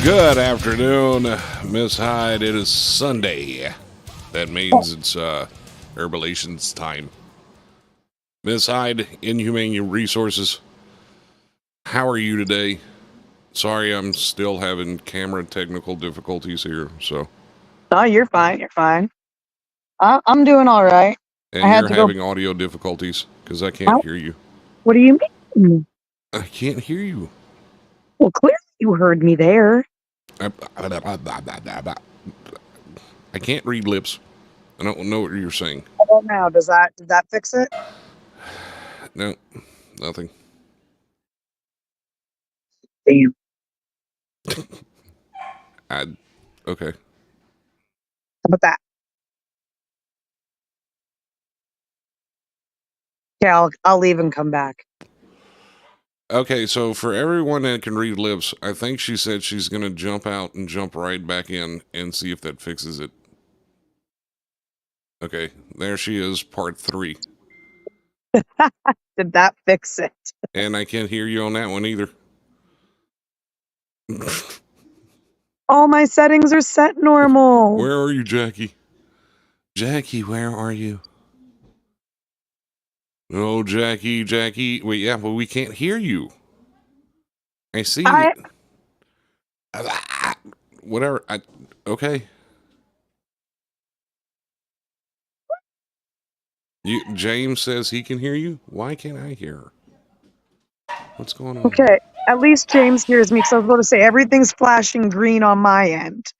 Good afternoon, Miss Hyde. It is Sunday. That means it's Herbalations time. Miss Hyde, Inhumane Resources. How are you today? Sorry, I'm still having camera technical difficulties here. So. No, you're fine. You're fine. I'm doing all right. And you're having audio difficulties because I can't hear you. What do you mean? I can't hear you. Well, clearly you heard me there. I can't read lips. I don't know what you're saying. How about now? Did that fix it? No, nothing. Damn. Okay. How about that? Yeah, I'll leave and come back. Okay, so for everyone that can read lips, I think she said she's going to jump out and jump right back in and see if that fixes it. Okay, there she is, part 3. Did that fix it? And I can't hear you on that one either. All my settings are set normal. Where are you, Jackie? Jackie, where are you? Oh, Jackie. Wait, yeah, but we can't hear you. I see. Whatever. Okay. James says he can hear you. Why can't I hear her? What's going on? Okay, at least James hears me because I was going to say everything's flashing green on my end.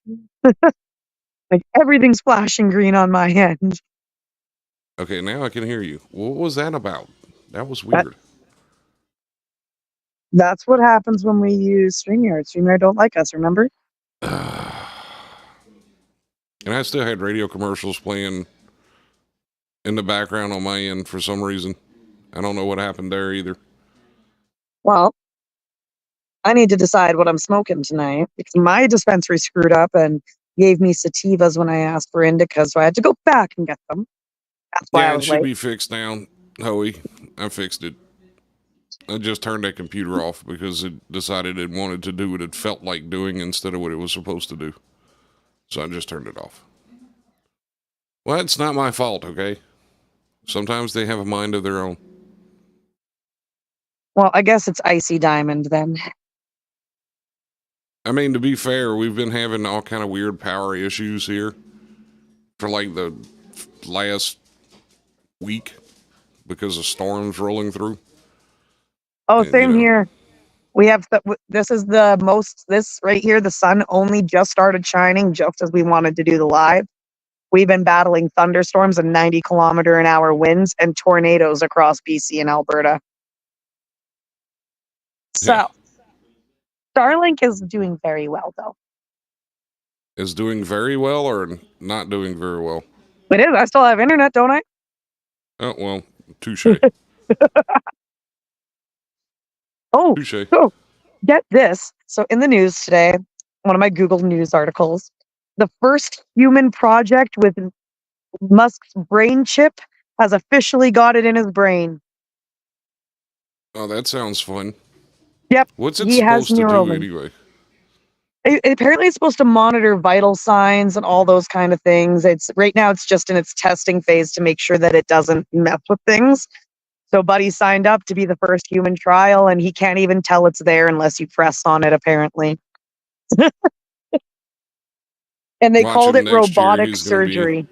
Like everything's flashing green on my end. Okay, now I can hear you. What was that about? That was weird. That's what happens when we use StreamYard. StreamYard don't like us, remember? And I still had radio commercials playing in the background on my end for some reason. I don't know what happened there either. Well, I need to decide what I'm smoking tonight because my dispensary screwed up and gave me sativas when I asked for indicas, so I had to go back and get them. That's why I was it should be fixed now, Hoey. I fixed it. I just turned that computer off because it decided it wanted to do what it felt like doing instead of what it was supposed to do. So I just turned it off. Well, it's not my fault, okay? Sometimes they have a mind of their own. Well, I guess it's Icy Diamond then. I mean, to be fair, we've been having all kind of weird power issues here for like the last week because of storms rolling through. Oh, and, same here. We have this right here. The sun only just started shining just as we wanted to do the live. We've been battling thunderstorms and 90-kilometer-an-hour winds and tornadoes across BC and Alberta. So, Starlink is doing very well, though. Is doing very well or not doing very well? It is. I still have internet, don't I? Oh, well, touche. Oh, touche. So get this. So in the news today, one of my Google News articles, the first human project with Musk's brain chip has officially got it in his brain. Oh, that sounds fun. Yep. What's it supposed to do anyway? Apparently it's supposed to monitor vital signs and all those kind of things. Right now it's just in its testing phase to make sure that it doesn't mess with things. So Buddy signed up to be the first human trial, and he can't even tell it's there unless you press on it, apparently. And they called it robotic surgery.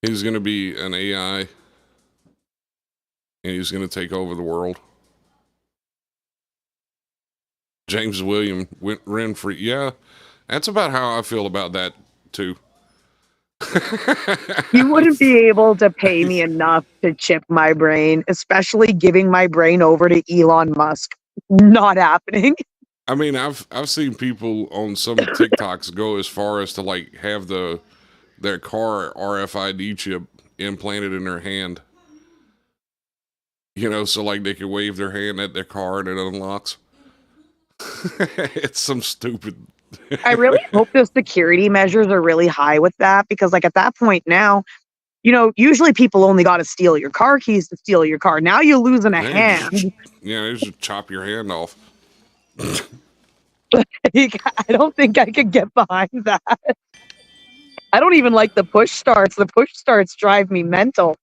He's going to be an AI, and he's going to take over the world. James William Renfrey. Yeah, that's about how I feel about that, too. You wouldn't be able to pay me enough to chip my brain, especially giving my brain over to Elon Musk. Not happening. I mean, I've seen people on some TikToks go as far as to like have their car RFID chip implanted in their hand. You know, so like they can wave their hand at their car and it unlocks. It's some stupid. I really hope the security measures are really high with that, because like at that point now, you know, usually people only got to steal your car keys to steal your car. Now you're losing a hand. They just chop your hand off. Like, I don't think I could get behind that. I don't even like the push starts. The push starts drive me mental.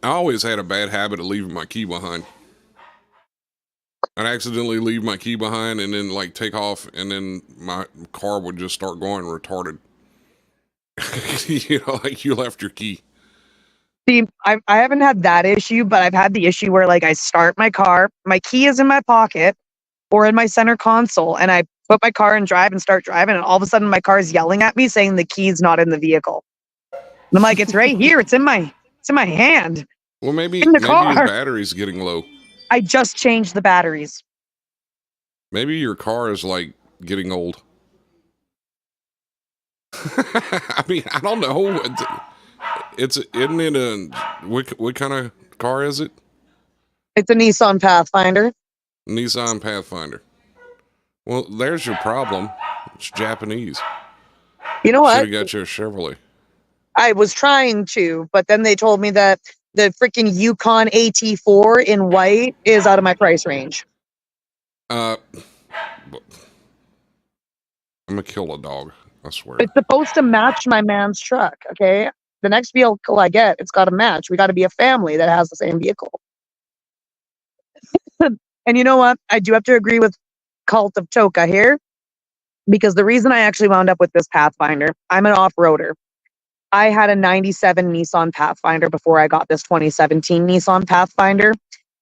I always had a bad habit of leaving my key behind. I'd accidentally leave my key behind and then like take off, and then my car would just start going retarded. You know, like you left your key. See, I haven't had that issue, but I've had the issue where like I start my car, my key is in my pocket or in my center console, and I put my car in drive and start driving, and all of a sudden my car is yelling at me saying the key's not in the vehicle. And I'm like, it's right here. It's in my hand. Well, maybe In the your car. battery's getting low. I just changed the batteries. Maybe your car is like getting old. I mean, I don't know. Isn't it a what kind of car is it? It's a Nissan Pathfinder. Nissan Pathfinder. Well, there's your problem. It's Japanese. You know Should what? have got you a Chevrolet. I was trying to, but then they told me that the freaking Yukon AT4 in white is out of my price range. I'm gonna kill a dog. I swear. It's supposed to match my man's truck, okay? The next vehicle I get, it's got to match. We got to be a family that has the same vehicle. And you know what? I do have to agree with Cult of Toka here, because the reason I actually wound up with this Pathfinder, I'm an off-roader. I had a 97 Nissan Pathfinder before I got this 2017 Nissan Pathfinder,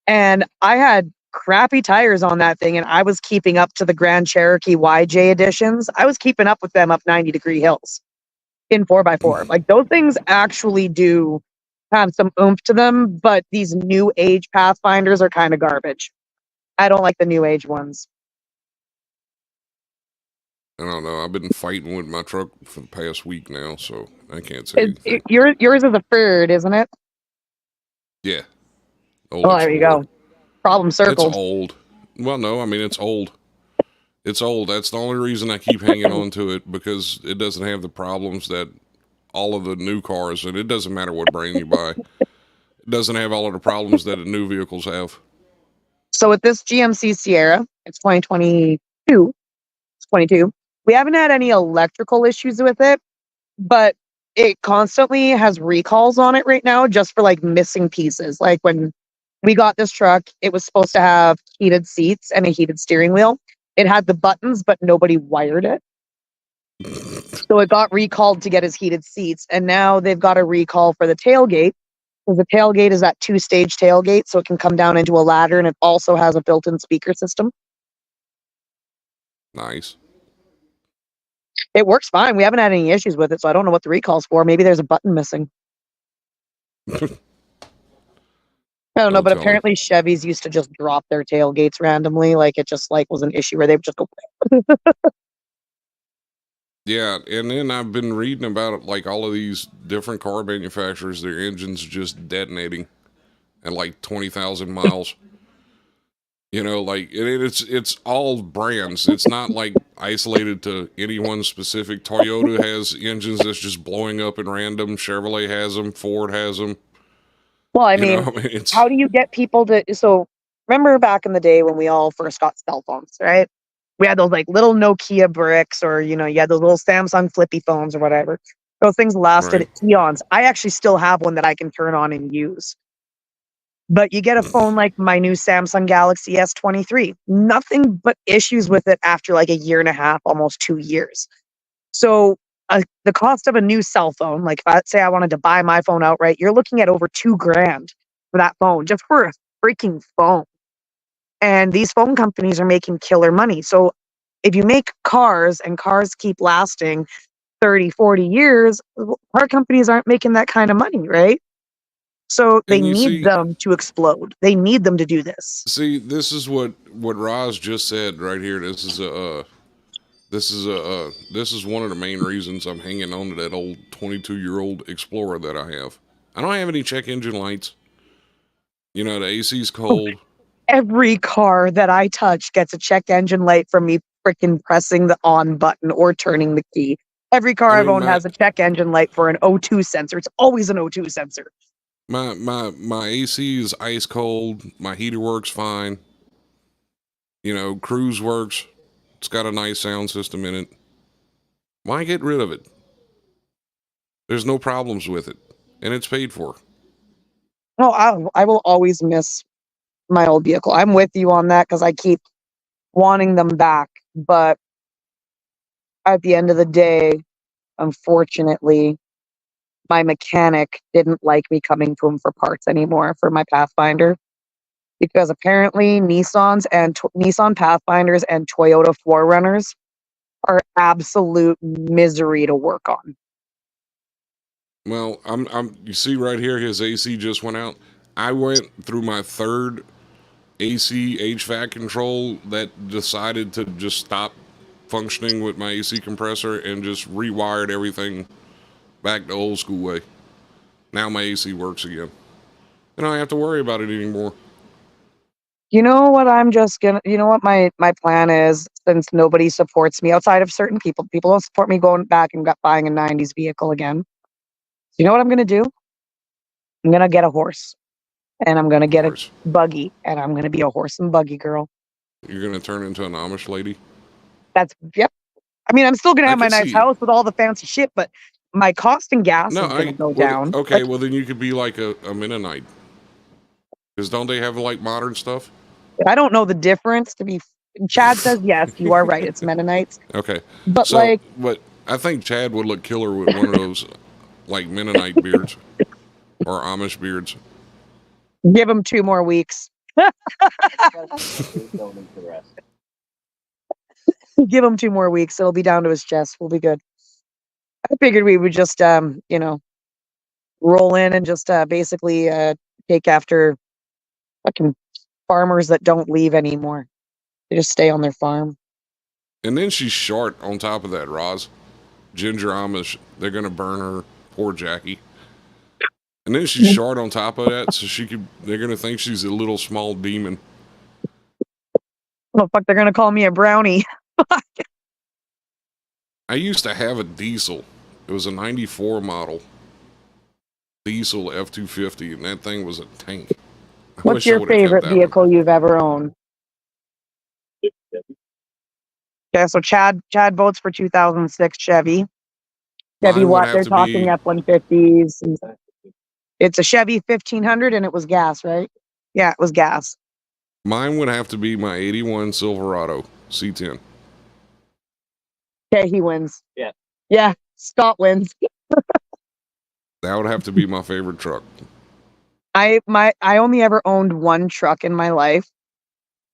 and I had crappy tires on that thing, and I was keeping up to the Grand Cherokee YJ editions. I was keeping up with them up 90-degree hills in 4x4. Like, those things actually do have some oomph to them, but these new age Pathfinders are kind of garbage. I don't like the new age ones. I don't know. I've been fighting with my truck for the past week now, so I can't say anything. Yours is a Ford, isn't it? Yeah. Old Oh, there you go. Problem circled. It's old. Well, no, I mean, it's old. It's old. That's the only reason I keep hanging on to it, because it doesn't have the problems that all of the new cars, and it doesn't matter what brand you buy, it doesn't have all of the problems that the new vehicles have. So with this GMC Sierra, it's 2022. It's 22. We haven't had any electrical issues with it, but it constantly has recalls on it right now just for like missing pieces. Like when we got this truck, it was supposed to have heated seats and a heated steering wheel. It had the buttons, but nobody wired it. So it got recalled to get his heated seats. And now they've got a recall for the tailgate. The tailgate is that 2-stage tailgate, so it can come down into a ladder, and it also has a built-in speaker system. Nice. It works fine. We haven't had any issues with it, so I don't know what the recall's for. Maybe there's a button missing. I don't know, but apparently Chevys used to just drop their tailgates randomly. Like, it just like was an issue where they would just go. Yeah, and then I've been reading about it, like all of these different car manufacturers, their engines just detonating at like 20,000 miles. You know, like it's all brands. It's not like isolated to any one specific. Toyota has engines that's just blowing up in random. Chevrolet has them. Ford has them. Well, I mean, how do you get people to? So remember back in the day when we all first got cell phones, right? We had those like little Nokia bricks, or you had those little Samsung flippy phones or whatever. Those things lasted eons. I actually still have one that I can turn on and use. But you get a phone like my new Samsung Galaxy S23, nothing but issues with it after like a year and a half, almost 2 years. So the cost of a new cell phone, like if I say I wanted to buy my phone outright, you're looking at over $2,000 for that phone, just for a freaking phone. And these phone companies are making killer money. So if you make cars and cars keep lasting 30, 40 years, car companies aren't making that kind of money, right? So they need them to explode. They need them to do this. See, this is what Roz just said right here. This is one of the main reasons I'm hanging on to that old 22-year-old Explorer that I have. I don't have any check engine lights. The AC's cold. Every car that I touch gets a check engine light from me freaking pressing the on button or turning the key. Every car I've owned has a check engine light for an O2 sensor. It's always an O2 sensor. My AC is ice cold. My heater works fine. Cruise works. It's got a nice sound system in it. Why get rid of it? There's no problems with it, and it's paid for. No, I will always miss my old vehicle. I'm with you on that because I keep wanting them back. But at the end of the day, unfortunately, my mechanic didn't like me coming to him for parts anymore for my Pathfinder because apparently Nissan Pathfinders and Toyota 4Runners are absolute misery to work on. Well, you see right here, his AC just went out. I went through my third AC HVAC control that decided to just stop functioning with my AC compressor and just rewired everything back the old school way. Now my AC works again. And I don't have to worry about it anymore. You know what you know what my plan is, since nobody supports me outside of certain people. People don't support me going back and buying a 90s vehicle again. You know what I'm going to do? I'm going to get a horse. And I'm going to get a buggy. And I'm going to be a horse and buggy girl. You're going to turn into an Amish lady? Yep. I mean, I'm still going to have my nice house with all the fancy shit, but my cost in gas is going to go down. Okay, well then you could be like a Mennonite. Because don't they have like modern stuff? I don't know the difference. Chad says yes, you are right. It's Mennonites. Okay, but but I think Chad would look killer with one of those like Mennonite beards or Amish beards. Give him 2 more weeks. Give him 2 more weeks. It'll be down to his chest. We'll be good. I figured we would just, roll in and just basically take after fucking farmers that don't leave anymore. They just stay on their farm. And then she's short on top of that, Roz. Ginger Amish. They're going to burn her. Poor Jackie. And then she's short on top of that, so they're going to think she's a little small demon. Oh, fuck, they're going to call me a brownie. I used to have a diesel. It was a 94 model diesel F-250, and that thing was a tank. What's your favorite vehicle you've ever owned? Okay, so Chad votes for 2006 Chevy. Chevy what? They're talking F-150s. It's a Chevy 1500 and it was gas, right? Yeah, it was gas. Mine would have to be my 81 Silverado C10. Okay, he wins. Yeah, Scott wins. That would have to be my favorite truck. I only ever owned one truck in my life,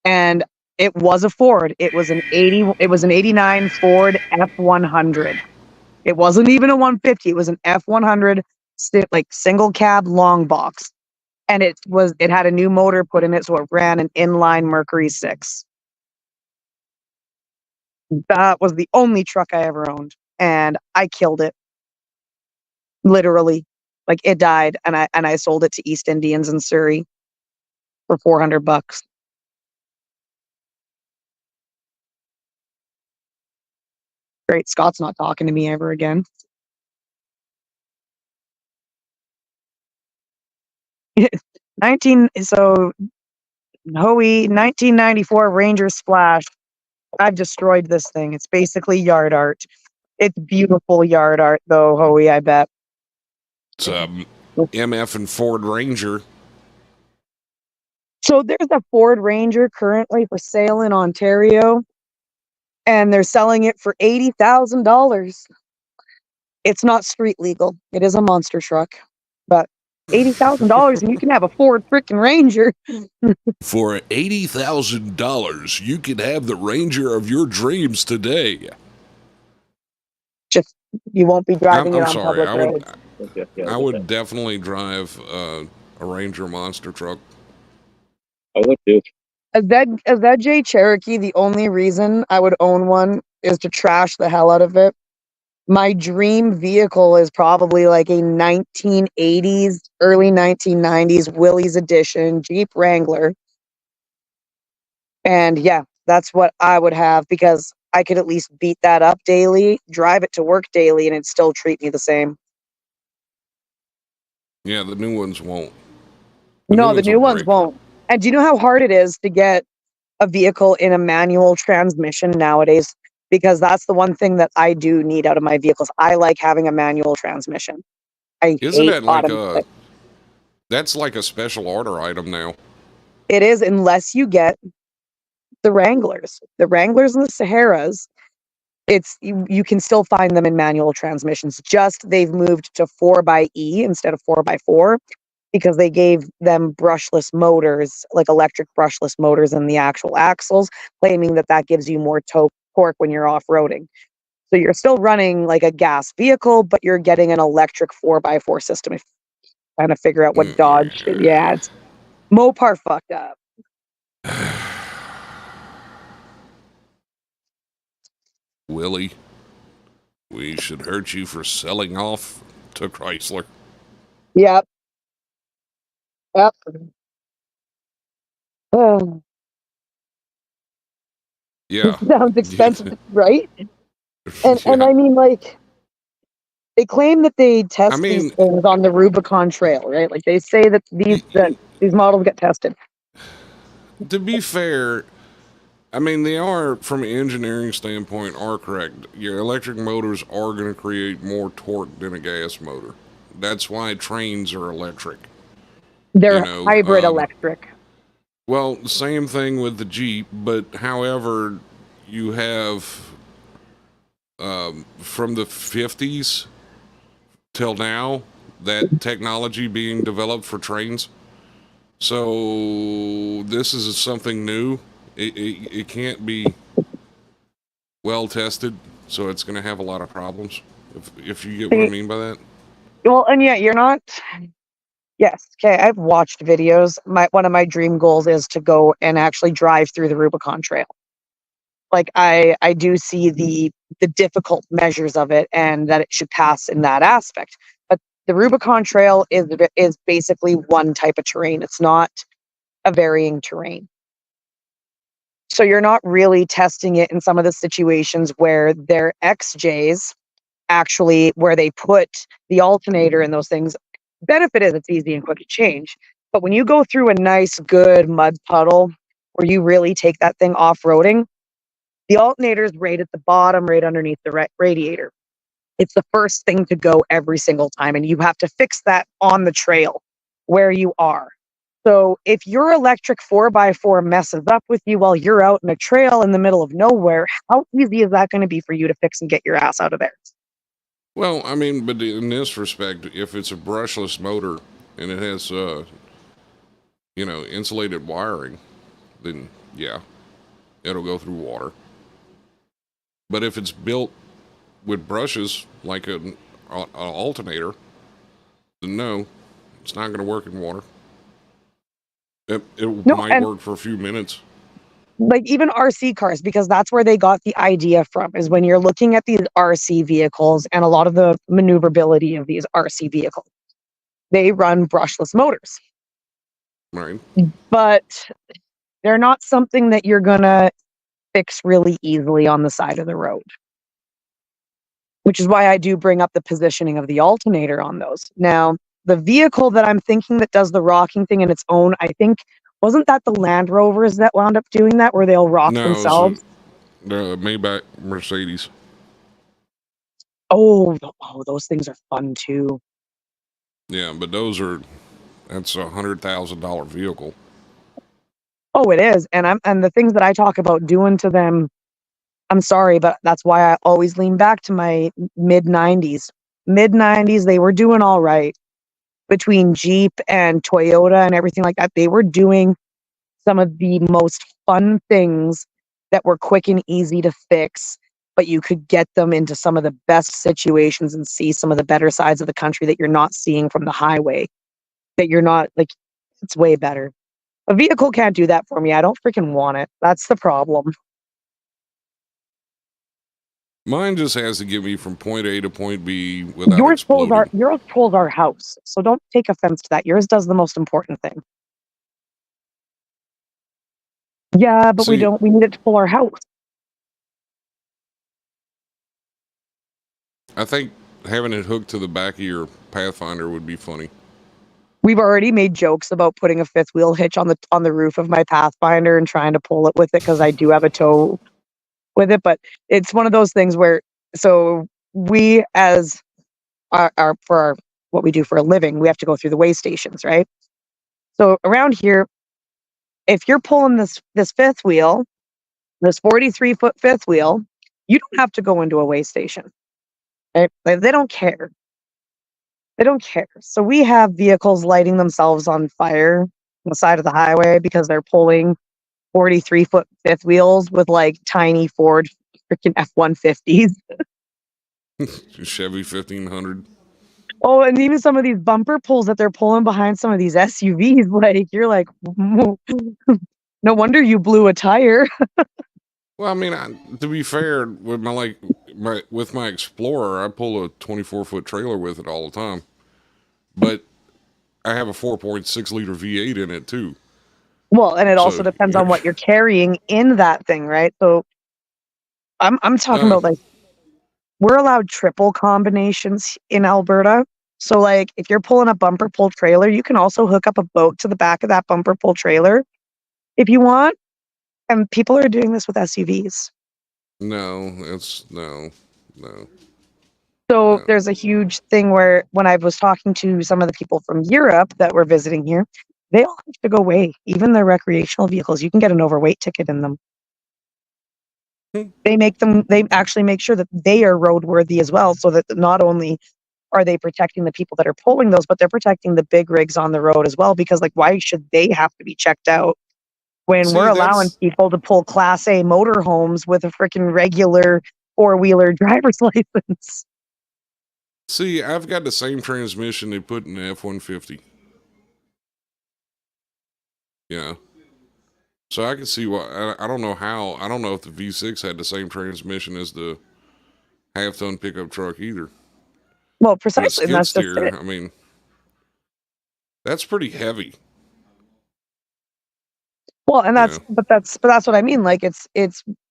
and it was a Ford. It was an 89 Ford F100. It wasn't even a 150. It was an F100, like single cab long box, and it had a new motor put in it, so it ran an inline Mercury 6. That was the only truck I ever owned, and I killed it. Literally, like it died, and I sold it to East Indians in Surrey for $400. Great, Scott's not talking to me ever again. Hoey 1994 Ranger Splash. I've destroyed this thing. It's basically yard art. It's beautiful yard art, though, Hoey, I bet. It's MF and Ford Ranger. So there's a Ford Ranger currently for sale in Ontario, and they're selling it for $80,000. It's not street legal. It is a monster truck, but $80,000 and you can have a Ford freaking Ranger. For $80,000, you can have the Ranger of your dreams today. Just you won't be driving it on public roads. I would definitely drive a Ranger monster truck. I would too. A ZJ Cherokee, the only reason I would own one is to trash the hell out of it. My dream vehicle is probably like a 1980s, early 1990s Willys Edition Jeep Wrangler. And yeah, that's what I would have because I could at least beat that up daily, drive it to work daily, and it'd still treat me the same. Yeah, the new ones won't. The new ones won't. And do you know how hard it is to get a vehicle in a manual transmission nowadays, because that's the one thing that I do need out of my vehicles. I like having a manual transmission. I Isn't hate that like automatic. that's like a special order item now? It is, unless you get the Wranglers. The Wranglers and the Saharas, you can still find them in manual transmissions. Just they've moved to 4xe instead of 4x4, because they gave them brushless motors, like electric brushless motors in the actual axles, claiming that that gives you more torque when you're off-roading. So you're still running like a gas vehicle, but you're getting an electric 4x4 system. If trying to figure out what Dodge. Yeah, it's Mopar fucked up. Willie, we should hurt you for selling off to Chrysler. Yep. Yep. Oh, Yeah. sounds expensive, right? And Yeah. I mean, like, they claim that they I test these mean, things on the Rubicon Trail, right? Like they say that these models get tested. to be fair, I mean, they are, from an engineering standpoint, are correct. Your electric motors are going to create more torque than a gas motor. That's why trains are electric. They're hybrid electric. Well, same thing with the Jeep, but however, you have from the 50s till now that technology being developed for trains. So this is something new. It can't be well tested, so it's going to have a lot of problems. If you get what I mean by that. Well, and yeah, you're not. Yes. Okay. I've watched videos. One of my dream goals is to go and actually drive through the Rubicon Trail. Like I do see the difficult measures of it, and that it should pass in that aspect. But the Rubicon Trail is basically one type of terrain. It's not a varying terrain. So you're not really testing it in some of the situations where their XJs actually, where they put the alternator and those things. Benefit is it's easy and quick to change. But when you go through a nice, good mud puddle where you really take that thing off-roading, the alternator is right at the bottom, right underneath the radiator. It's the first thing to go every single time, and you have to fix that on the trail where you are. So if your electric 4x4 messes up with you while you're out in a trail in the middle of nowhere, how easy is that going to be for you to fix and get your ass out of there? Well, I mean, but in this respect, if it's a brushless motor and it has, insulated wiring, then yeah, it'll go through water. But if it's built with brushes like an alternator, then no, it's not going to work in water. It might work for a few minutes. Like even RC cars, because that's where they got the idea from, is when you're looking at these RC vehicles and a lot of the maneuverability of these RC vehicles, they run brushless motors. Right. But they're not something that you're going to fix really easily on the side of the road. Which is why I do bring up the positioning of the alternator on those. Now, the vehicle that I'm thinking that does the rocking thing in its own, I think, wasn't that the Land Rovers that wound up doing that, where they'll rock themselves? The Maybach Mercedes. Oh, those things are fun too. Yeah, but that's $100,000 vehicle. Oh, it is. And the things that I talk about doing to them, I'm sorry, but that's why I always lean back to my mid-90s. Mid-90s, they were doing all right. Between Jeep and Toyota and everything like that, they were doing some of the most fun things that were quick and easy to fix, but you could get them into some of the best situations and see some of the better sides of the country that you're not seeing from the highway, that you're not like, it's way better. A vehicle can't do that for me. I don't freaking want it. That's the problem. Mine just has to get me from point A to point B without exploding. Yours pulls our house, so don't take offense to that. Yours does the most important thing. Yeah, but we need it to pull our house. I think having it hooked to the back of your Pathfinder would be funny. We've already made jokes about putting a fifth wheel hitch on the roof of my Pathfinder and trying to pull it with it because I do have a tow with it. But it's one of those things where, so we as what we do for a living, we have to go through the weigh stations, right? So around here, if you're pulling this fifth wheel, this 43-foot fifth wheel, you don't have to go into a weigh station. Right? Like, they don't care. They don't care. So we have vehicles lighting themselves on fire on the side of the highway because they're pulling 43-foot fifth wheels with like tiny Ford freaking F-150s. Chevy 1500. Oh, and even some of these bumper pulls that they're pulling behind some of these SUVs, like you're like, no wonder you blew a tire. Well, I mean, to be fair, with my Explorer, I pull a 24-foot trailer with it all the time. But I have a 4.6 liter V8 in it too. Well, and it also depends on what you're carrying in that thing, right? So I'm talking about, like, we're allowed triple combinations in Alberta. So like if you're pulling a bumper pull trailer, you can also hook up a boat to the back of that bumper pull trailer if you want. And people are doing this with SUVs. No. So there's a huge thing where when I was talking to some of the people from Europe that were visiting here, they all have to go weigh. Even their recreational vehicles, you can get an overweight ticket in them. They actually make sure that they are roadworthy as well, so that not only are they protecting the people that are pulling those, but they're protecting the big rigs on the road as well. Because, like, why should they have to be checked out when we're allowing people to pull Class A motorhomes with a freaking regular four-wheeler driver's license? See, I've got the same transmission they put in the F-150. Yeah. So I can see why. I don't know how. I don't know if the V6 had the same transmission as the half-ton pickup truck either. Well, precisely. And that's just it. I mean, that's pretty heavy. Well, and that's what I mean. Like it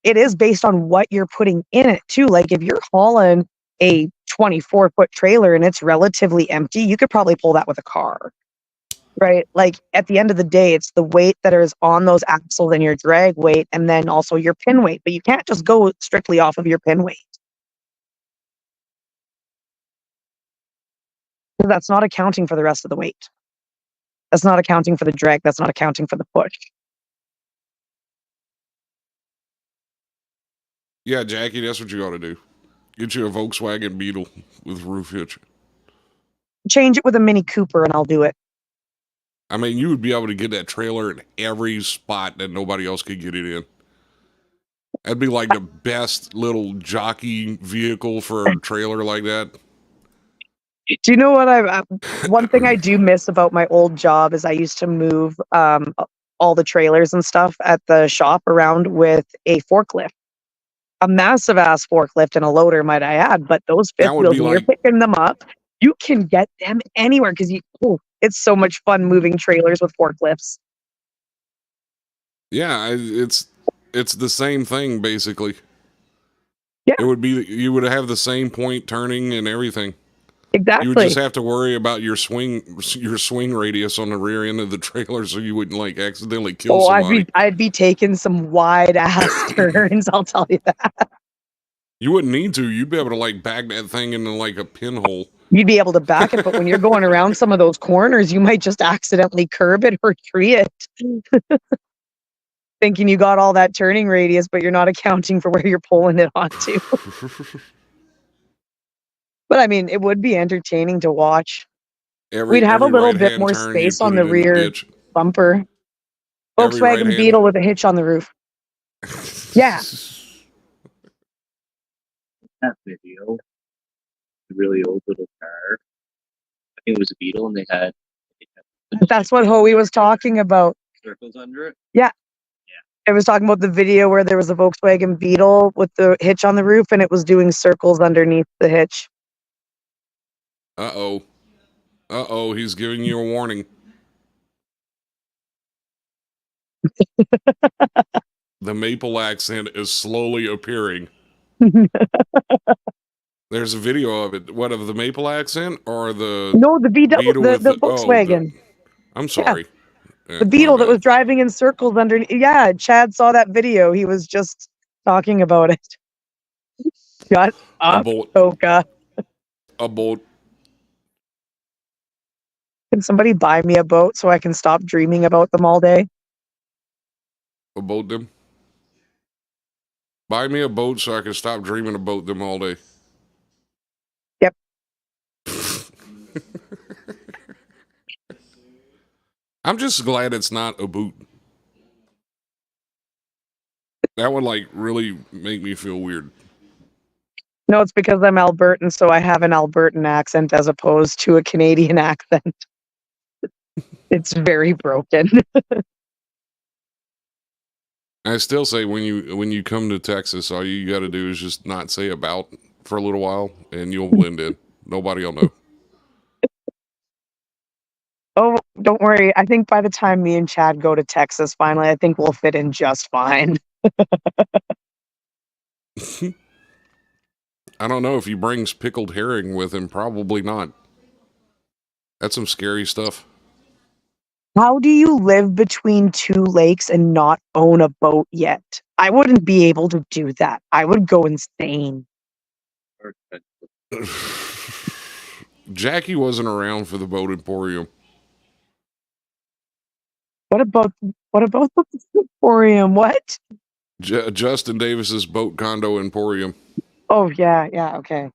is based on what you're putting in it too. Like if you're hauling a 24-foot trailer and it's relatively empty, you could probably pull that with a car, right? Like at the end of the day, it's the weight that is on those axles and your drag weight, and then also your pin weight. But you can't just go strictly off of your pin weight, because that's not accounting for the rest of the weight. That's not accounting for the drag. That's not accounting for the push. Yeah, Jackie, that's what you ought to do. Get you a Volkswagen Beetle with roof hitch. Change it with a Mini Cooper and I'll do it. I mean, you would be able to get that trailer in every spot that nobody else could get it in. That'd be like the best little jockey vehicle for a trailer like that. Do you know what one thing I do miss about my old job is I used to move all the trailers and stuff at the shop around with a forklift. A massive ass forklift and a loader, might I add, but those fifth wheels, when you're picking them up, you can get them anywhere because it's so much fun moving trailers with forklifts. Yeah, it's the same thing basically. Yeah, you would have the same point turning and everything. Exactly. You would just have to worry about your swing radius on the rear end of the trailer so you wouldn't like accidentally kill somebody. I'd be taking some wide ass turns, I'll tell you that. You wouldn't need to. You'd be able to like back that thing into like a pinhole. You'd be able to back it, but when you're going around some of those corners, you might just accidentally curb it or tree it. Thinking you got all that turning radius, but you're not accounting for where you're pulling it onto. But I mean, it would be entertaining to watch. We'd have a little bit more space on the rear bumper. Volkswagen Beetle with a hitch on the roof. Yeah. That video, a really old little car. I think it was a Beetle, and they had that's what Hoey was talking about. Circles under it. Yeah. I was talking about the video where there was a Volkswagen Beetle with the hitch on the roof, and it was doing circles underneath the hitch. Uh-oh, he's giving you a warning. The maple accent is slowly appearing. There's a video of it. What, of the maple accent or the... No, the Volkswagen. I'm sorry. Yeah, The my beetle that bad. was driving in circles underneath. Yeah, Chad saw that video. He was just talking about it. Shut A up, boat. Toka. A boat. Can somebody buy me a boat so I can stop dreaming about them all day? A boat them. Buy me a boat so I can stop dreaming about them all day. Yep. I'm just glad it's not a boot. That would like really make me feel weird. No, it's because I'm Albertan, so I have an Albertan accent as opposed to a Canadian accent. It's very broken. I still say when you come to Texas, all you got to do is just not say about for a little while, and you'll blend in. Nobody will know. Oh, don't worry. I think by the time me and Chad go to Texas finally, I think we'll fit in just fine. I don't know if he brings pickled herring with him. Probably not. That's some scary stuff. How do you live between two lakes and not own a boat yet? I wouldn't be able to do that. I would go insane. Jackie wasn't around for the boat emporium. What about the emporium? What? Justin Davis's boat condo emporium. Oh yeah, okay.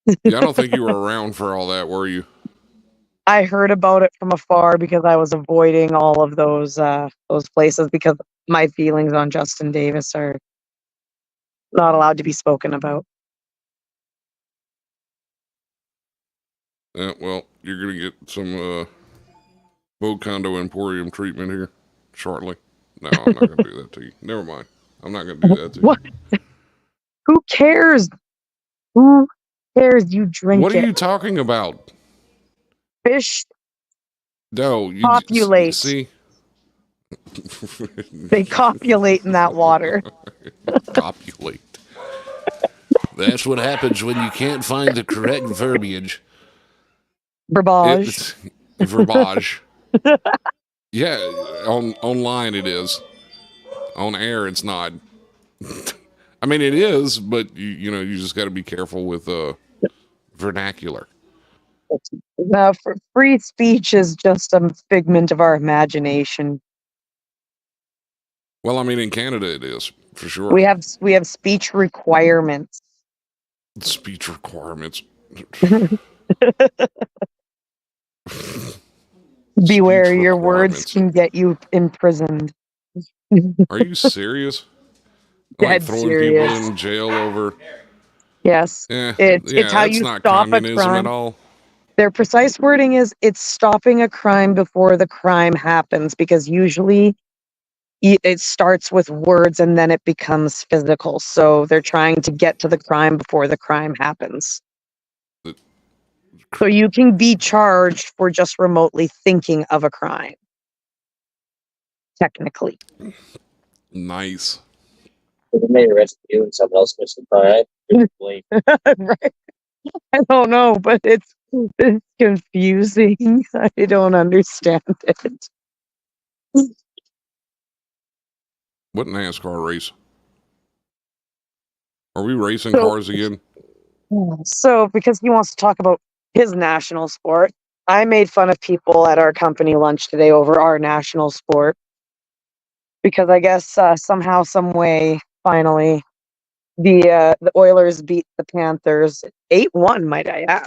Yeah, I don't think you were around for all that, were you? I heard about it from afar because I was avoiding all of those places because my feelings on Justin Davis are not allowed to be spoken about. Yeah, well, you're gonna get some boat condo emporium treatment here shortly. No, I'm not gonna do that to you. Never mind. I'm not gonna do that to you. What? Who cares? Who cares? You drink What are it. you talking about? Fish No, you copulate. see. They copulate in that water. Copulate. That's what happens when you can't find the correct verbiage. Verbage. It's verbiage. Yeah, online it is. On air it's not. I mean it is, but you just got to be careful with vernacular. For free speech is just a figment of our imagination. Well, I mean in Canada it is for sure. We have speech requirements. Speech requirements. Beware, Speech your words requirements. can get you imprisoned. Are you serious? Like Dead throwing people serious. in jail over? Yes. Yeah, It's how that's you not stop a communism crime. at all. Their precise wording is it's stopping a crime before the crime happens, because usually it starts with words and then it becomes physical. So they're trying to get to the crime before the crime happens. So you can be charged for just remotely thinking of a crime. Technically. Nice. They may arrest you and someone else missed the crime. Right. I don't know, but it's confusing. I don't understand it. What NASCAR race? Are we racing cars again? So, because he wants to talk about his national sport, I made fun of people at our company lunch today over our national sport. Because I guess somehow, some way, finally, the Oilers beat the Panthers 8-1, might I add.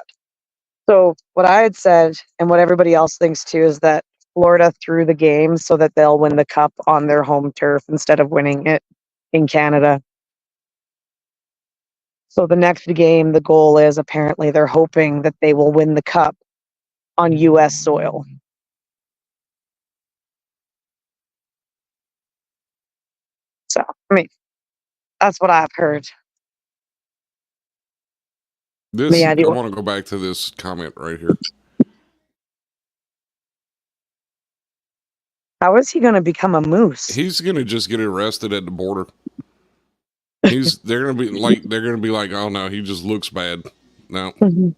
So what I had said, and what everybody else thinks too, is that Florida threw the game so that they'll win the cup on their home turf instead of winning it in Canada. So the next game, the goal is apparently they're hoping that they will win the cup on U.S. soil. So, I mean, that's what I've heard. I want to go back to this comment right here. How is he going to become a moose? He's going to just get arrested at the border. They're going to be like, oh no, he just looks bad. No. Mm-hmm.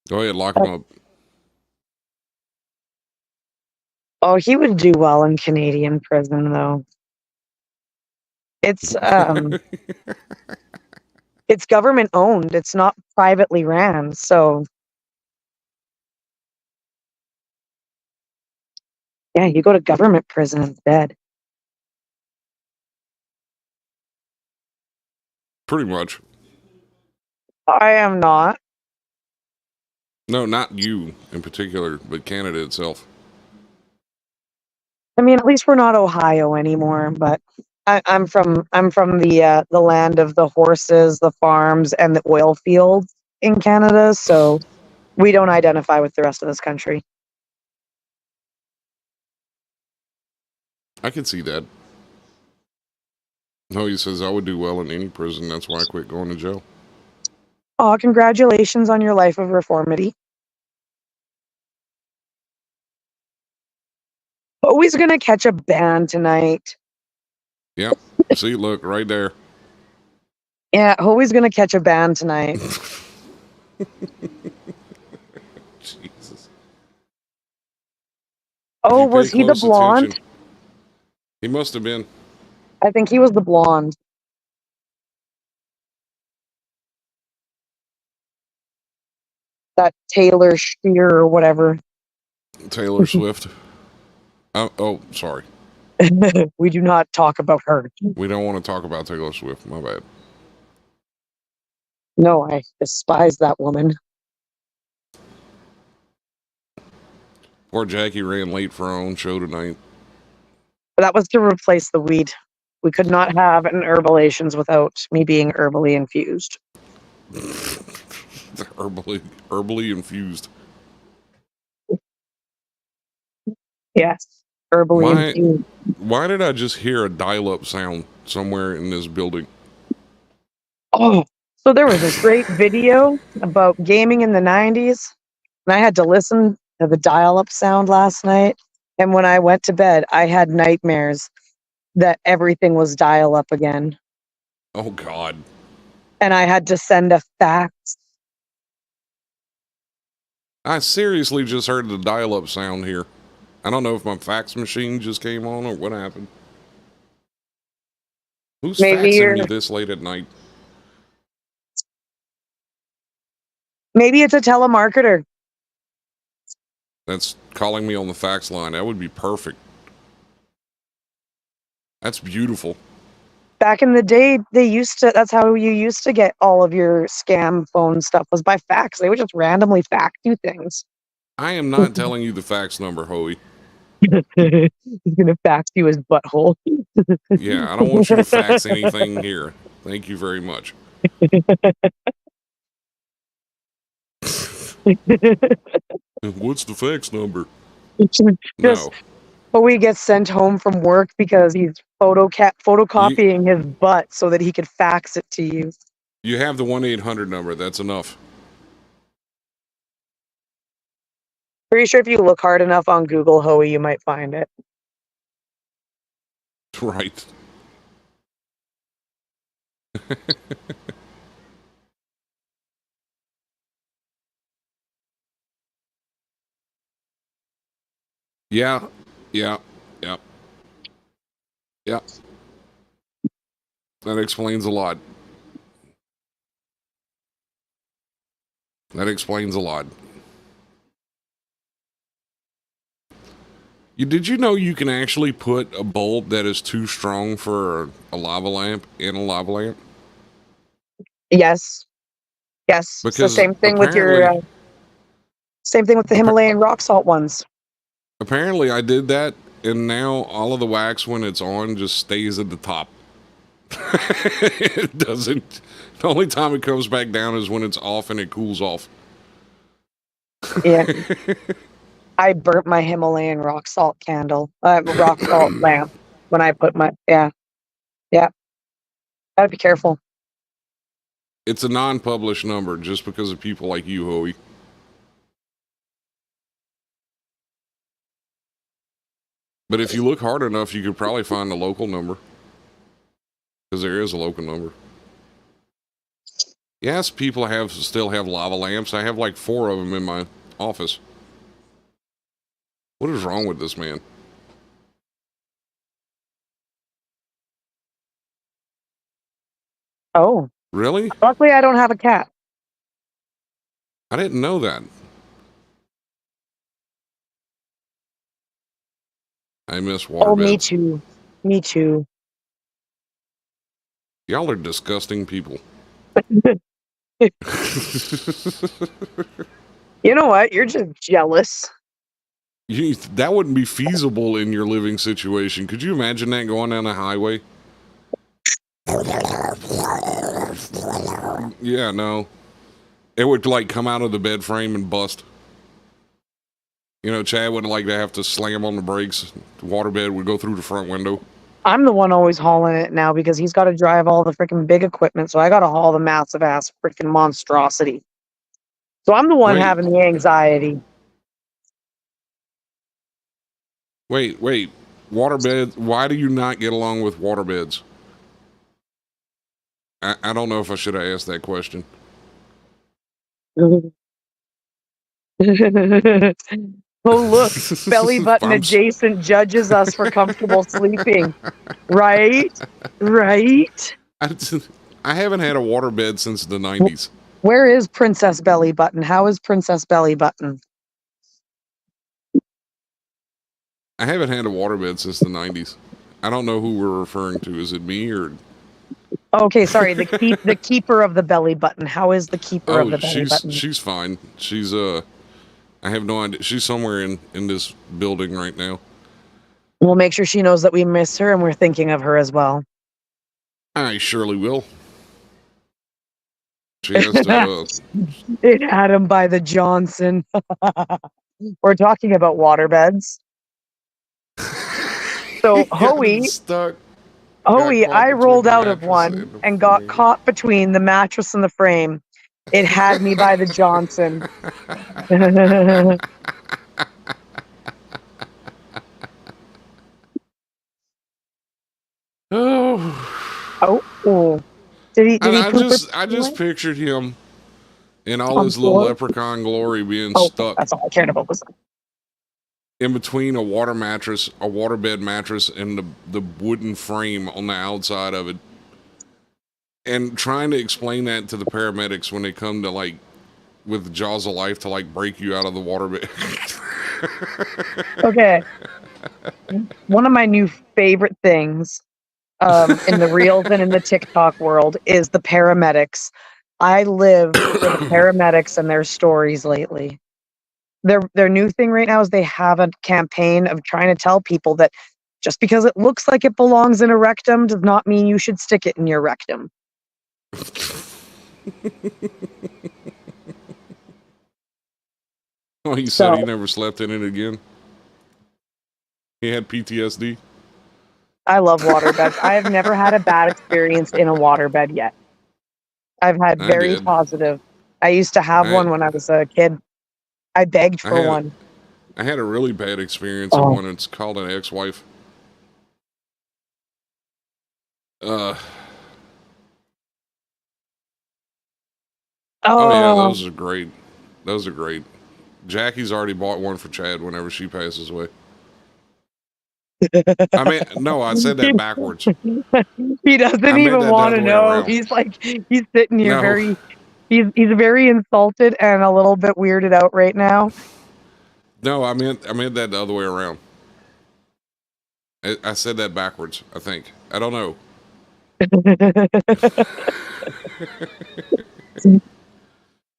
Go ahead, lock him up. Oh, he would do well in Canadian prison, though. It's it's government owned. It's not privately ran. So yeah, you go to government prison instead. Pretty much. I am not. No, not you in particular, but Canada itself. I mean, at least we're not Ohio anymore. But I'm from the land of the horses, the farms, and the oil fields in Canada. So we don't identify with the rest of this country. I can see that. No, he says I would do well in any prison. That's why I quit going to jail. Oh, congratulations on your life of reformity. Always gonna catch a band tonight. Yep. See, look, right there. Yeah, Hoey's gonna catch a band tonight. Jesus. Oh, If you pay was he the close blonde? attention, he must have been. I think he was the blonde. That Taylor Shear or whatever. Taylor Swift. Oh, sorry. We do not talk about her. We don't want to talk about Taylor Swift. My bad. No, I despise that woman. Poor Jackie ran late for our own show tonight. But that was to replace the weed. We could not have an Herbalations without me being herbally infused. herbally infused. Yes, herbally infused. Why did I just hear a dial-up sound somewhere in this building? Oh, so there was this great video about gaming in the 90s, and I had to listen to the dial-up sound last night. And when I went to bed, I had nightmares that everything was dial-up again. Oh, God. And I had to send a fax. I seriously just heard the dial-up sound here. I don't know if my fax machine just came on or what happened. Who's faxing me this late at night? Maybe it's a telemarketer. That's calling me on the fax line. That would be perfect. That's beautiful. Back in the day, that's how you used to get all of your scam phone stuff, was by fax. They would just randomly fax you things. I am not telling you the fax number, Hoey. He's gonna fax you his butthole. Yeah, I don't want you to fax anything here. Thank you very much. What's the fax number? No. But we get sent home from work because he's photocopying his butt so that he could fax it to you. You have the 1-800 number. That's enough. Pretty sure if you look hard enough on Google, Hoey, you might find it. Right. Yeah. That explains a lot. Did you know you can actually put a bulb that is too strong for a lava lamp in a lava lamp? Yes. Because so same thing with the Himalayan rock salt ones. Apparently I did that, and now all of the wax when it's on just stays at the top. It doesn't. The only time it comes back down is when it's off and it cools off. Yeah. I burnt my Himalayan rock salt rock salt lamp when I put my, yeah. Gotta be careful. It's a non-published number just because of people like you, Hoey. But if you look hard enough, you could probably find a local number. Because there is a local number. Yes, people still have lava lamps. I have like 4 of them in my office. What is wrong with this man? Oh, Really? luckily I don't have a cat. I didn't know that. I miss Oh, me waterbeds. too. Me too. Y'all are disgusting people. You know what? You're just jealous. That wouldn't be feasible in your living situation. Could you imagine that going down the highway? Yeah, no. It would like come out of the bed frame and bust. You know, Chad would like to have to slam on the brakes. The waterbed would go through the front window. I'm the one always hauling it now because he's got to drive all the freaking big equipment. So I got to haul the massive ass freaking monstrosity. So I'm the one Wait. having the anxiety. Wait. Waterbed. Why do you not get along with waterbeds? I don't know if I should have asked that question. Oh, look, belly button adjacent judges us for comfortable sleeping. Right? Right? I haven't had a waterbed since the 90s. Where is Princess Belly Button? How is Princess Belly Button? I haven't had a waterbed since the 90s. I don't know who we're referring to. Is it me or... Okay, sorry. The keeper of the belly button. How is the keeper of the belly button? She's fine. She's I have no idea. She's somewhere in this building right now. We'll make sure she knows that we miss her and we're thinking of her as well. I surely will. She has to. It had him by the Johnson. We're talking about waterbeds. So Hoey, I rolled out of one and got caught between the mattress and the frame. It had me by the Johnson. Oh. Did he I just pictured him in all his little leprechaun glory being stuck. That's all I cared about was in between a waterbed mattress, and the wooden frame on the outside of it. And trying to explain that to the paramedics when they come to like with the jaws of life to like break you out of the waterbed. Okay. One of my new favorite things in the reels and in the TikTok world is the paramedics. I live for the paramedics and their stories lately. Their new thing right now is they have a campaign of trying to tell people that just because it looks like it belongs in a rectum does not mean you should stick it in your rectum. Oh, he said he never slept in it again. He had PTSD. I love waterbeds. I have never had a bad experience in a waterbed yet. I've had very positive. I used to have one when I was a kid. I begged for one. I had a really bad experience in one. It's called an ex-wife. Oh yeah, those are great. Those are great. Jackie's already bought one for Chad whenever she passes away. I mean, no, I said that backwards. He doesn't even want to know. He's sitting here he's very insulted and a little bit weirded out right now. No, I meant that the other way around. I said that backwards, I think. I don't know.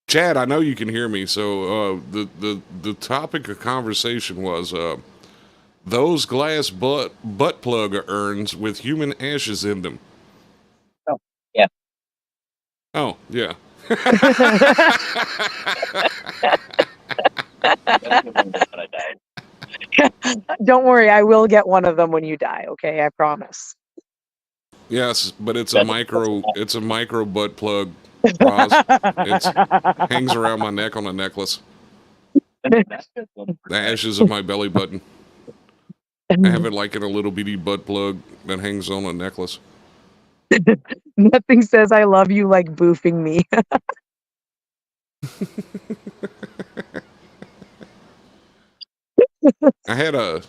Chad, I know you can hear me. So the topic of conversation was those glass butt plug urns with human ashes in them. Oh, yeah. Oh, yeah. Don't worry, I will get one of them when you die, okay? I promise. Yes, but it's a micro butt plug. It hangs around my neck on a necklace. The ashes of my belly button. I have it like in a little bitty butt plug that hangs on a necklace. Nothing says I love you like boofing me. I had a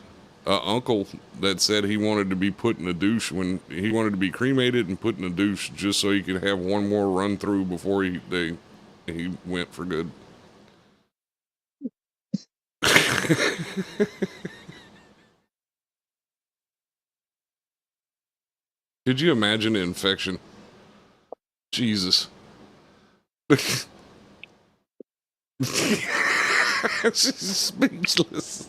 uncle that said he wanted to be put in a douche when he wanted to be cremated and put in a douche just so he could have one more run through before he went for good. Could you imagine an infection? Jesus. She's speechless.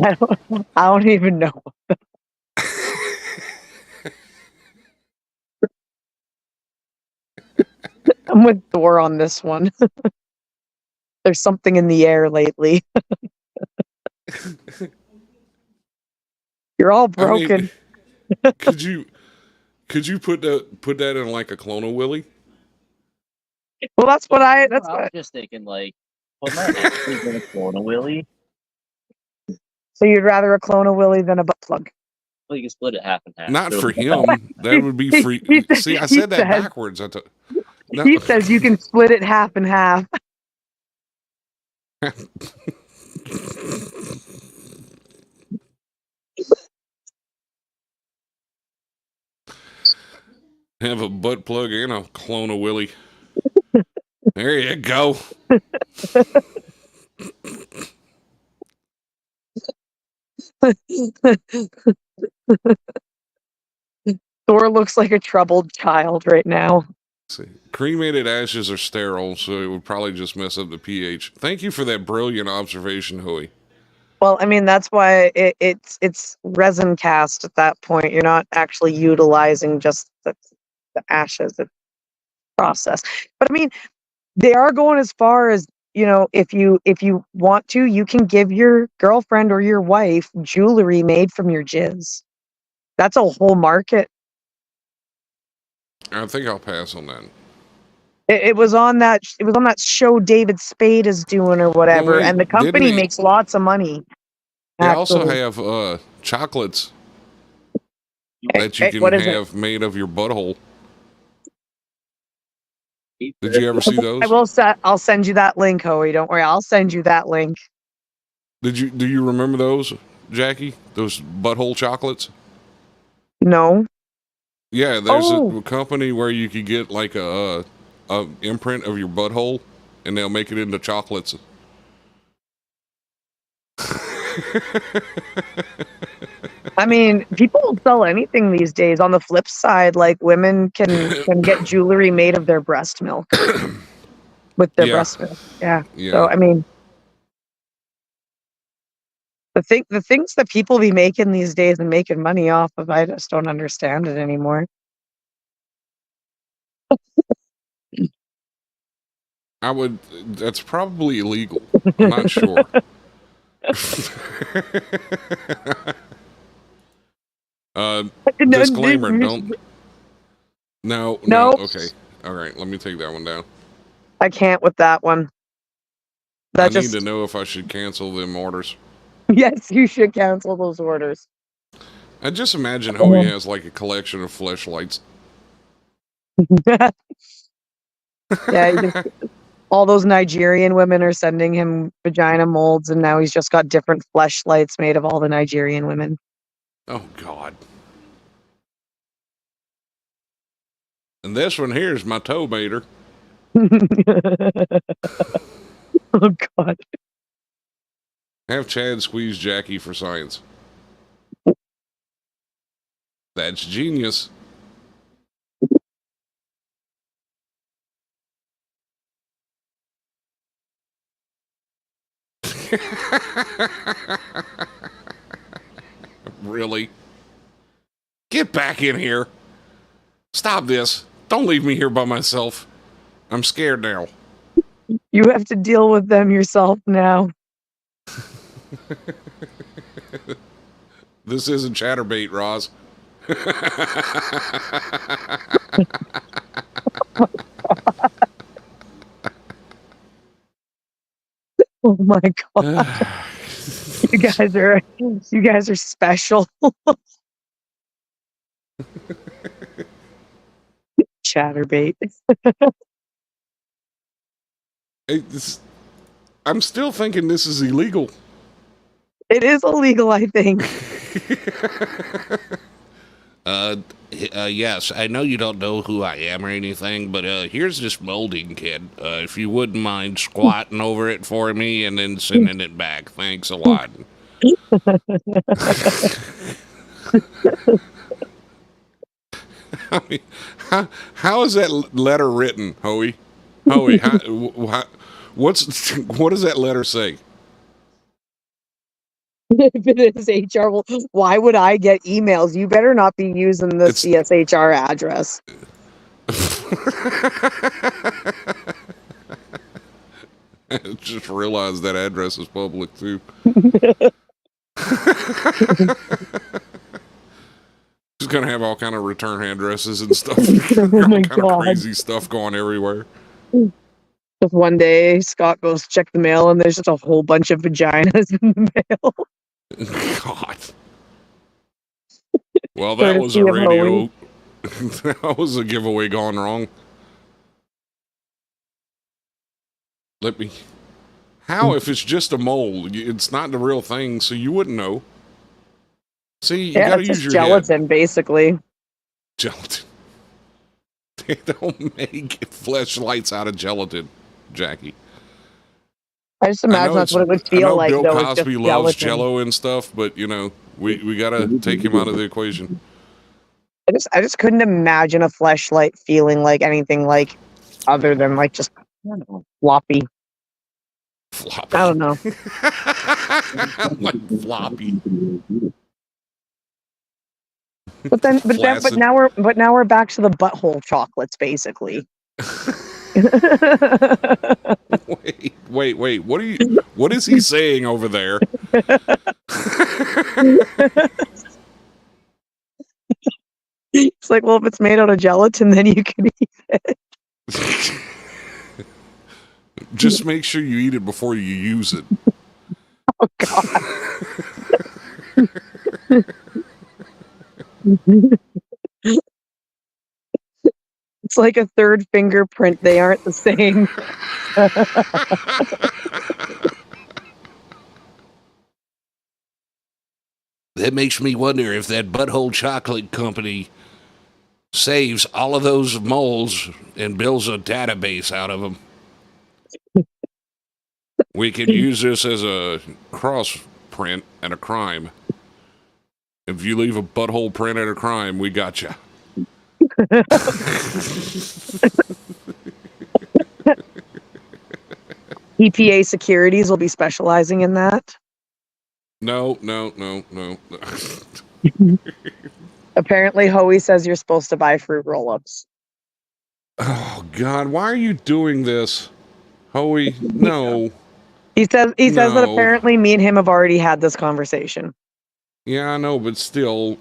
I don't even know. I'm with Thor on this one. There's something in the air lately. You're all broken. I mean, could you put that in like a clonal willy? Well, that's what I was just thinking, like, well, not actually going to clone a willy. So you'd rather a clone of Willy than a butt plug? Well, you can split it half and half. Not So- for him. That would be free. See, I said that backwards. No. He says you can split it half and half. Have a butt plug and a clone of Willy. There you go. Thor looks like a troubled child right now. See, cremated ashes are sterile, so it would probably just mess up the pH. Thank you for that brilliant observation, Hoey. Well, I mean, that's why it's resin cast at that point. You're not actually utilizing just the ashes of process. But I mean, they are going as far as, if you want to, you can give your girlfriend or your wife jewelry made from your jizz. That's a whole market. I think I'll pass on that. It was on that show David Spade is doing or whatever, Well, wait, and the company didn't he- makes lots of money. They also actually. have chocolates that you Hey, can what is it? have made of your butthole. Did you ever see those? I'll send you that link, Hoey. Don't worry, I'll send you that link. Do you remember those, Jackie? Those butthole chocolates? No. Yeah, there's a company where you could get like a imprint of your butthole, and they'll make it into chocolates. I mean, people will sell anything these days. On the flip side, like women can get jewelry made of their breast milk. With their breast milk. Yeah. So I mean, the things that people be making these days and making money off of, I just don't understand it anymore. That's probably illegal. I'm not sure. Disclaimer, don't. No. Okay. All right. Let me take that one down. I can't with that one. I need to know if I should cancel them orders. Yes, you should cancel those orders. I just imagine Hoey has like a collection of fleshlights. Yeah, all those Nigerian women are sending him vagina molds, and now he's just got different fleshlights made of all the Nigerian women. Oh, God. And this one here is my toe baiter. Oh, God. Have Chad squeeze Jackie for science. That's genius. Really? Get back in here. Stop this. Don't leave me here by myself. I'm scared now. You have to deal with them yourself now. This isn't chatterbait, Roz. Oh my God. You guys are special. Chatterbait. I'm still thinking this is illegal. It is illegal, I think. Yes, I know you don't know who I am or anything, but here's this molding kit. If you wouldn't mind squatting over it for me and then sending it back. Thanks a lot. I mean, how is that letter written, Hoey? Hoey, what does that letter say? If it is HR, well, why would I get emails? You better not be using the CSHR address. I just realized that address is public too. Just gonna have all kind of return addresses and stuff. Oh my kind God. of crazy stuff going everywhere. Just one day, Scott goes to check the mail, and there's just a whole bunch of vaginas in the mail. God. Well, that was a radio. That was a giveaway gone wrong. How if it's just a mold? It's not the real thing, so you wouldn't know. See, you gotta use your gelatin, head. basically. Gelatin. They don't make fleshlights out of gelatin, Jackie. I just imagine that's what it would feel like. Bill though, Cosby loves Jello and stuff, but we gotta take him out of the equation. I just couldn't imagine a fleshlight feeling like anything like other than like just floppy. Floppy. I don't know. Like floppy. But now we're back to the butthole chocolates, basically. Wait. What is he saying over there? It's like, well, if it's made out of gelatin, then you can eat it. Just make sure you eat it before you use it. Oh, God. It's like a third fingerprint. They aren't the same. That makes me wonder if that butthole chocolate company saves all of those molds and builds a database out of them. We could use this as a cross print at a crime. If you leave a butthole print at a crime, we got you. EPA Securities will be specializing in that. No. Apparently, Hoey says you're supposed to buy fruit roll-ups. Oh, God, why are you doing this? Hoey, no. He says that apparently me and him have already had this conversation. Yeah, I know, but still,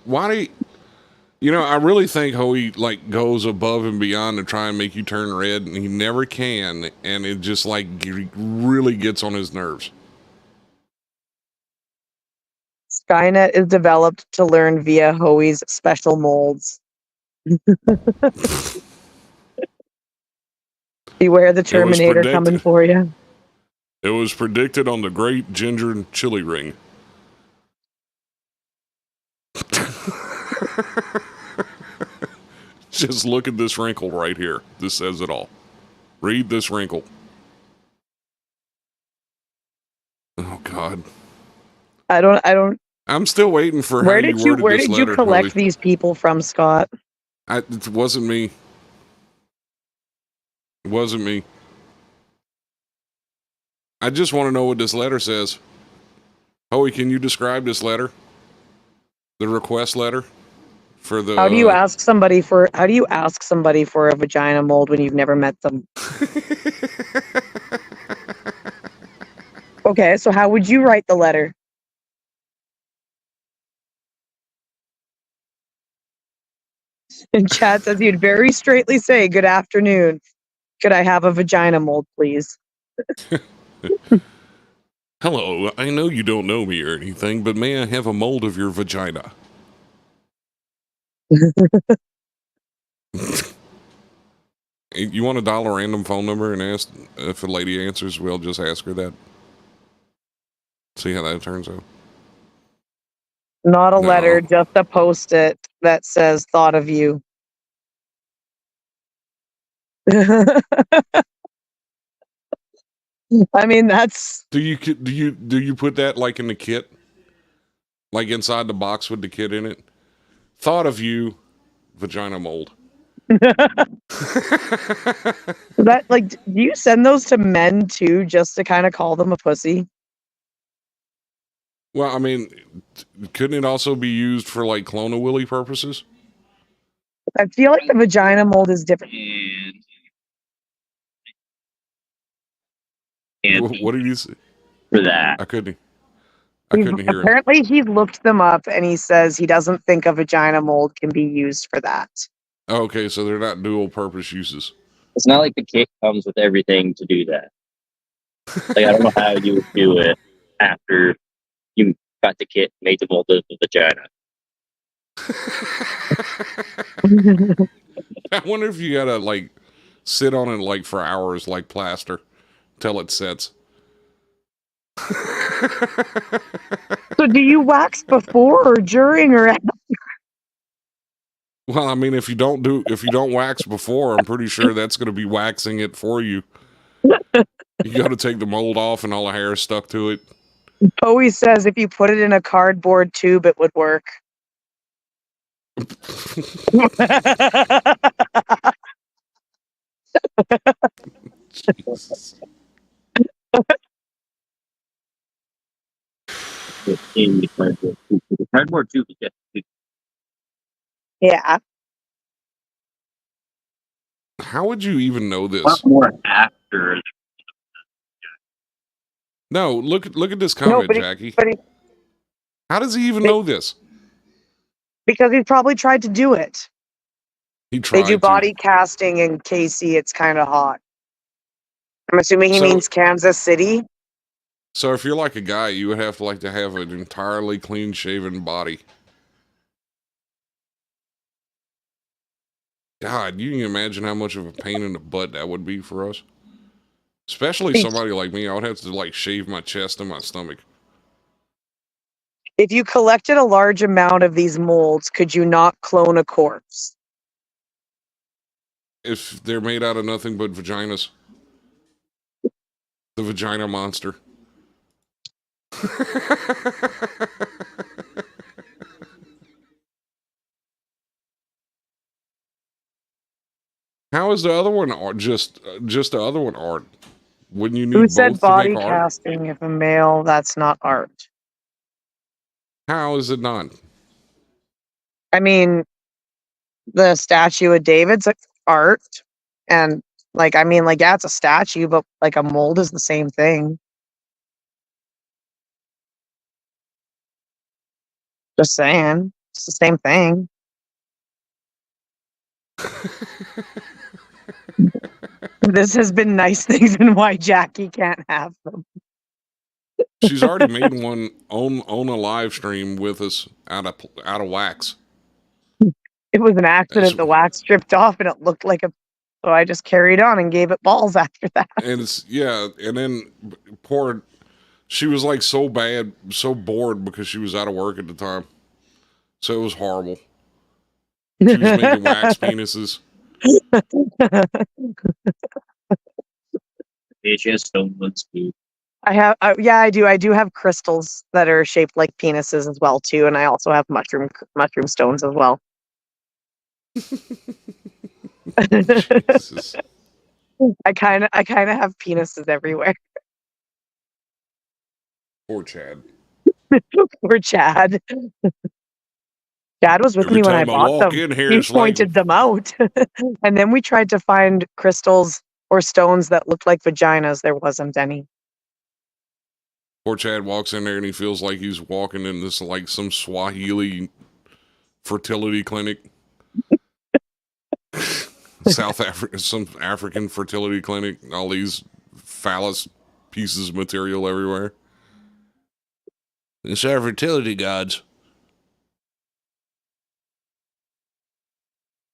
why do you... I really think Hoey goes above and beyond to try and make you turn red, and he never can, and it just really gets on his nerves. Skynet is developed to learn via Hoey's special molds. Beware the Terminator coming for you. It was predicted on the Great Ginger Chili Ring. Just look at this wrinkle right here. This says it all. Read this wrinkle. Oh, God. I don't. I'm still waiting for where did you collect these people from, Scott? It wasn't me. It wasn't me. I just want to know what this letter says. Hoey, can you describe this letter? The request letter for the... How do you ask somebody for a vagina mold when you've never met them? Okay, so how would you write the letter? And Chad says he'd very straightly say, "Good afternoon. Could I have a vagina mold, please?" Hello, I know you don't know me or anything, but may I have a mold of your vagina? You want to dial a random phone number and ask if a lady answers? We'll just ask her that. See how that turns out. Not a No. letter, just a post-it that says "Thought of you." I mean, that's Do you put that like in the kit, like inside the box with the kit in it? Thought of you, vagina mold. that like. Do you send those to men too, just to kind of call them a pussy? Well, I mean, couldn't it also be used for like clone willy purposes? I feel like the vagina mold is different. And What did you say? for that. I couldn't hear it. Apparently, he's looked them up and he says he doesn't think a vagina mold can be used for that. Okay, so they're not dual purpose uses. It's not like the kit comes with everything to do that. Like, I don't know how you would do it after you got the kit, made the mold of the vagina. I wonder if you gotta like sit on it like for hours, like plaster, till it sets. So, do you wax before or during or after? Well, I mean, if you don't wax before, I'm pretty sure that's going to be waxing it for you. You got to take the mold off and all the hair stuck to it. Bowie says if you put it in a cardboard tube, it would work. Jesus. In the cardboard tube. The cardboard tube is just Yeah. How would you even know a this? lot more after. No, look at this comment, Jackie. How does he even know this? Because he's probably tried to do it. He tried They do to. body casting in KC. It's kind of hot. I'm assuming he means Kansas City. So if you're like a guy, you would have to have an entirely clean shaven body. God, you can imagine how much of a pain in the butt that would be for us. Especially somebody like me, I would have to like shave my chest and my stomach. If you collected a large amount of these molds, could you not clone a corpse? If they're made out of nothing but vaginas. The vagina monster. How is the other one art? Just the other one art? Wouldn't you need Who said both body to make art? casting if a male? That's not art. How is it not? I mean, the statue of David's art, and yeah, it's a statue, but like a mold is the same thing. Just saying, it's the same thing. This has been nice things and why Jackie can't have them. She's already made one on a live stream with us out of wax. It was an accident. The wax stripped off and it looked like so I just carried on and gave it balls after that. And and then she was like so bored because she was out of work at the time. So it was horrible. She was making wax penises. She has stone ones too. I do. I do have crystals that are shaped like penises as well too, and I also have mushroom stones as well. Jesus. I kind of have penises everywhere. Poor Chad. Poor Chad. Chad was with me when I bought them. He pointed them out, and then we tried to find crystals or stones that looked like vaginas. There wasn't any. Poor Chad walks in there and he feels like he's walking in this like some Swahili fertility clinic. Some African fertility clinic. All these phallus pieces of material everywhere. It's our fertility gods.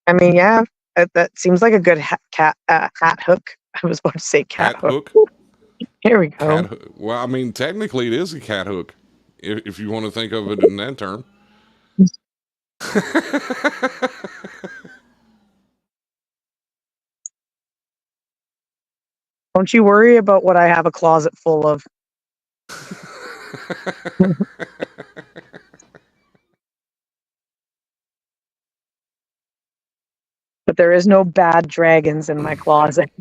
I mean, yeah, That seems like a good hat hook. I was about to say cat hook. Here we go. Well, I mean, technically it is a cat hook, if you want to think of it in that term. Don't you worry about what I have a closet full of. But there is no bad dragons in my closet.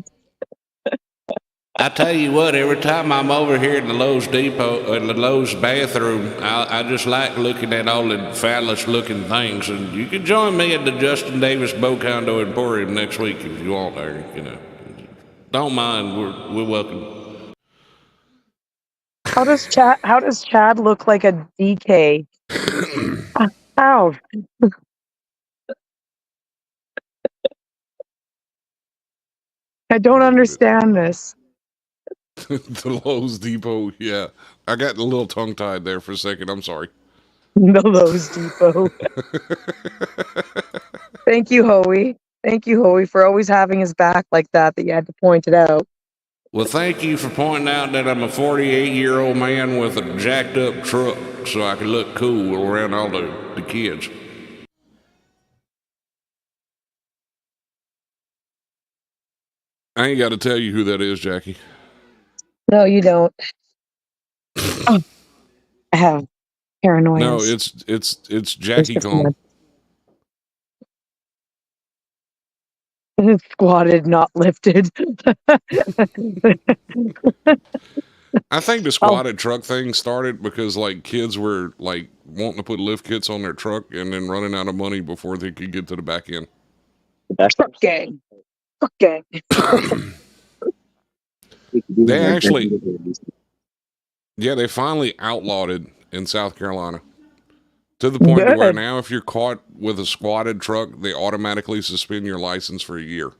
I tell you what, every time I'm over here in the Lowe's Depot, in the Lowe's bathroom, I just like looking at all the phallus looking things. And you can join me at the Justin Davis Bow Condo Emporium next week if you want there, you know. Don't mind, we're welcome. How does Chad look like a DK? Ow. I don't understand this. The Lowe's Depot, yeah. I got a little tongue-tied there for a second. I'm sorry. The Lowe's Depot. Thank you, Hoey. Thank you, Hoey, for always having his back like that you had to point it out. Well, thank you for pointing out that I'm a 48-year-old man with a jacked-up truck so I can look cool around all the kids. I ain't got to tell you who that is, Jackie. No, you don't. I have paranoia. No, it's Jackie Kong. Squatted, not lifted. I think the squatted truck thing started because like kids were like wanting to put lift kits on their truck and then running out of money before they could get to the back end. Truck gang. Truck gang. They actually, they finally outlawed it in South Carolina. To the point to where now if you're caught with a squatted truck, they automatically suspend your license for a year.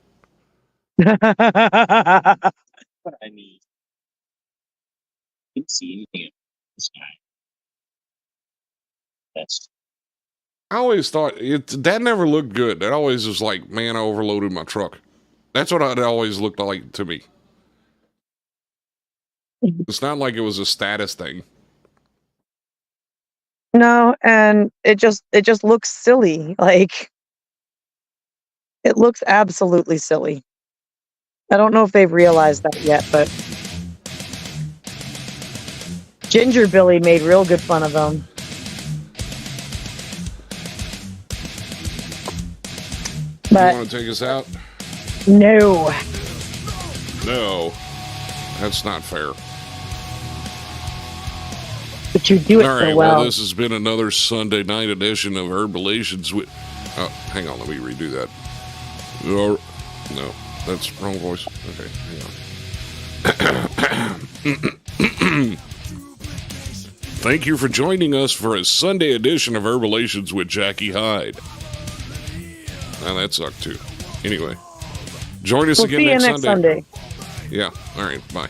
I mean, you can see anything in the sky. I always thought that never looked good. That always was like, man, I overloaded my truck. That's what it always looked like to me. It's not like it was a status thing. No, and it just looks silly. Like, it looks absolutely silly. I don't know if they've realized that yet, but Ginger Billy made real good fun of them. But you want to take us out? No, that's not fair. But you do it all right, so well. This has been another Sunday night edition of Herbalations with... Oh, hang on, let me redo that. No, that's wrong voice. Okay, hang on. Thank you for joining us for a Sunday edition of Herbalations with Jackie Hyde. Now that sucked too. Anyway, join us again next Sunday. Yeah, all right, bye.